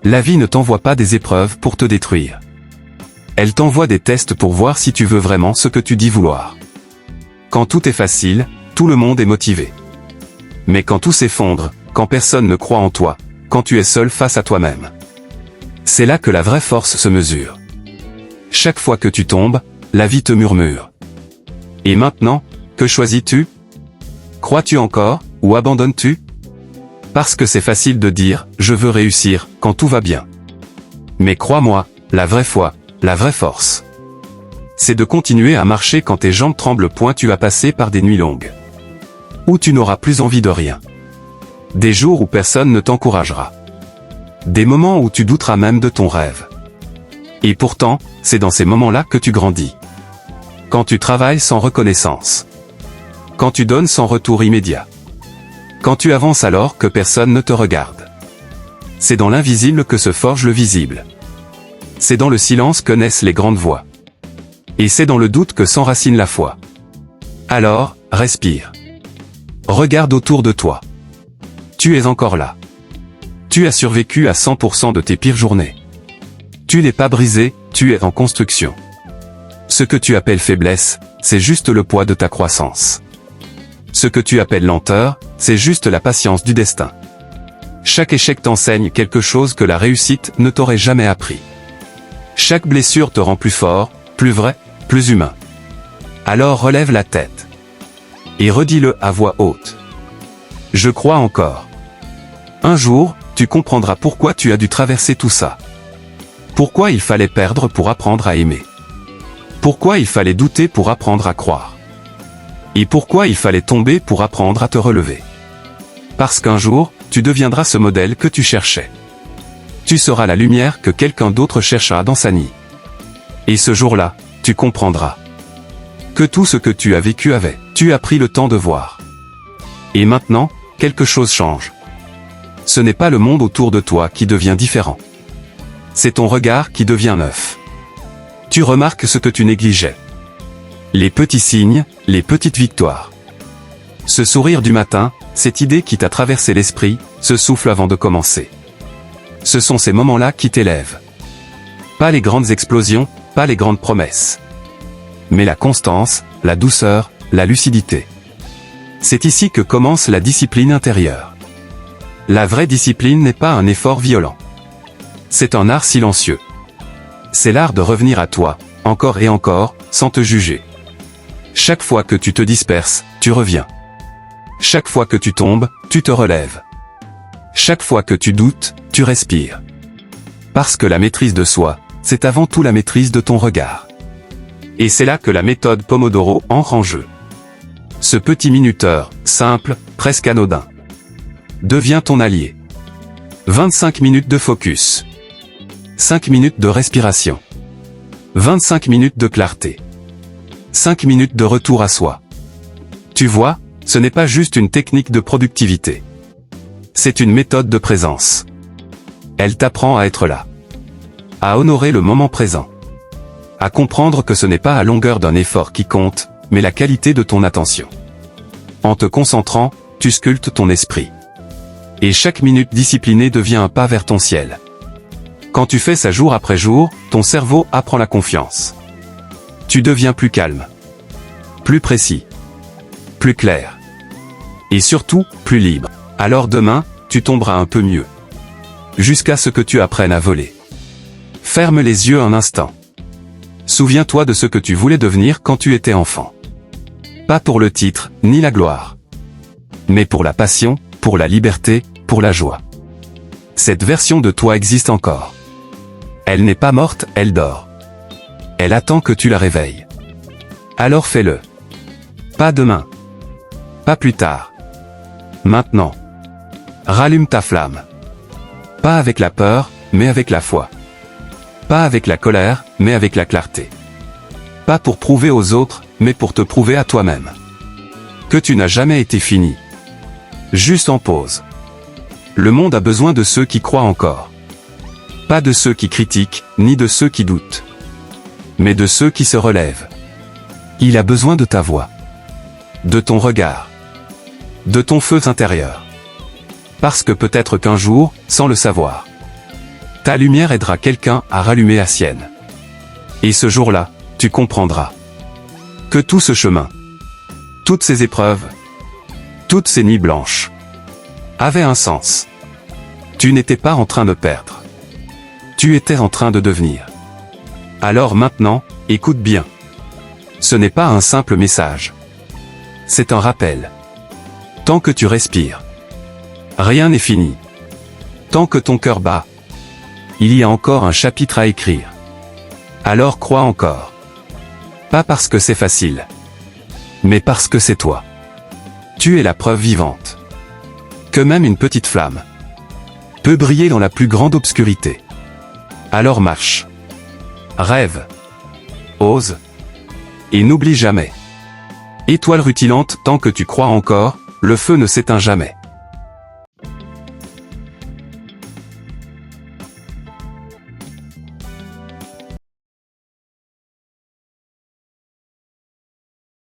La vie ne t'envoie pas des épreuves pour te détruire. Elle t'envoie des tests pour voir si tu veux vraiment ce que tu dis vouloir. Quand tout est facile, tout le monde est motivé. Mais quand tout s'effondre, quand personne ne croit en toi, quand tu es seul face à toi-même, c'est là que la vraie force se mesure. Chaque fois que tu tombes, la vie te murmure. Et maintenant, que choisis-tu? Crois-tu encore, ou abandonnes-tu? Parce que c'est facile de dire « je veux réussir » quand tout va bien. Mais crois-moi, la vraie foi, la vraie force, c'est de continuer à marcher quand tes jambes tremblent point. Tu as passé par des nuits longues, où tu n'auras plus envie de rien. Des jours où personne ne t'encouragera. Des moments où tu douteras même de ton rêve. Et pourtant, c'est dans ces moments-là que tu grandis. Quand tu travailles sans reconnaissance. Quand tu donnes sans retour immédiat. Quand tu avances alors que personne ne te regarde. C'est dans l'invisible que se forge le visible. C'est dans le silence que naissent les grandes voix. Et c'est dans le doute que s'enracine la foi. Alors, respire. Regarde autour de toi. Tu es encore là. Tu as survécu à 100% de tes pires journées. Tu n'es pas brisé, tu es en construction. Ce que tu appelles faiblesse, c'est juste le poids de ta croissance. Ce que tu appelles lenteur, c'est juste la patience du destin. Chaque échec t'enseigne quelque chose que la réussite ne t'aurait jamais appris. Chaque blessure te rend plus fort, plus vrai, plus humain. Alors relève la tête. Et redis-le à voix haute. Je crois encore. Un jour, tu comprendras pourquoi tu as dû traverser tout ça. Pourquoi il fallait perdre pour apprendre à aimer. Pourquoi il fallait douter pour apprendre à croire. Et pourquoi il fallait tomber pour apprendre à te relever. Parce qu'un jour, tu deviendras ce modèle que tu cherchais. Tu seras la lumière que quelqu'un d'autre cherchera dans sa nuit. Et ce jour-là, tu comprendras que tout ce que tu as vécu tu as pris le temps de voir. Et maintenant, quelque chose change. Ce n'est pas le monde autour de toi qui devient différent. C'est ton regard qui devient neuf. Tu remarques ce que tu négligeais. Les petits signes, les petites victoires. Ce sourire du matin, cette idée qui t'a traversé l'esprit, ce souffle avant de commencer. Ce sont ces moments-là qui t'élèvent. Pas les grandes explosions, pas les grandes promesses. Mais la constance, la douceur, la lucidité. C'est ici que commence la discipline intérieure. La vraie discipline n'est pas un effort violent. C'est un art silencieux. C'est l'art de revenir à toi, encore et encore, sans te juger. Chaque fois que tu te disperses, tu reviens. Chaque fois que tu tombes, tu te relèves. Chaque fois que tu doutes, tu respires. Parce que la maîtrise de soi, c'est avant tout la maîtrise de ton regard. Et c'est là que la méthode Pomodoro entre en jeu. Ce petit minuteur, simple, presque anodin, devient ton allié. 25 minutes de focus. 5 minutes de respiration. 25 minutes de clarté. 5 minutes de retour à soi. Tu vois, ce n'est pas juste une technique de productivité. C'est une méthode de présence. Elle t'apprend à être là. À honorer le moment présent. À comprendre que ce n'est pas à longueur d'un effort qui compte, mais la qualité de ton attention. En te concentrant, tu sculptes ton esprit. Et chaque minute disciplinée devient un pas vers ton ciel. Quand tu fais ça jour après jour, ton cerveau apprend la confiance. Tu deviens plus calme. Plus précis. Plus clair. Et surtout, plus libre. Alors demain, tu tomberas un peu mieux. Jusqu'à ce que tu apprennes à voler. Ferme les yeux un instant. Souviens-toi de ce que tu voulais devenir quand tu étais enfant. Pas pour le titre, ni la gloire. Mais pour la passion, pour la liberté, pour la joie. Cette version de toi existe encore. Elle n'est pas morte, elle dort. Elle attend que tu la réveilles. Alors fais-le. Pas demain. Pas plus tard. Maintenant. Rallume ta flamme. Pas avec la peur, mais avec la foi. Pas avec la colère, mais avec la clarté. Pas pour prouver aux autres, mais pour te prouver à toi-même. Que tu n'as jamais été fini. Juste en pause. Le monde a besoin de ceux qui croient encore. Pas de ceux qui critiquent, ni de ceux qui doutent. Mais de ceux qui se relèvent. Il a besoin de ta voix. De ton regard. De ton feu intérieur. Parce que peut-être qu'un jour, sans le savoir, Ta lumière aidera quelqu'un à rallumer la sienne. Et ce jour-là, tu comprendras que tout ce chemin, toutes ces épreuves, toutes ces nuits blanches, avaient un sens. Tu n'étais pas en train de perdre. Tu étais en train de devenir. Alors maintenant, écoute bien. Ce n'est pas un simple message. C'est un rappel. Tant que tu respires, rien n'est fini. Tant que ton cœur bat, il y a encore un chapitre à écrire. Alors crois encore. Pas parce que c'est facile, mais parce que c'est toi. Tu es la preuve vivante que même une petite flamme peut briller dans la plus grande obscurité. Alors marche, rêve, ose, et n'oublie jamais. Étoile rutilante, tant que tu crois encore, le feu ne s'éteint jamais.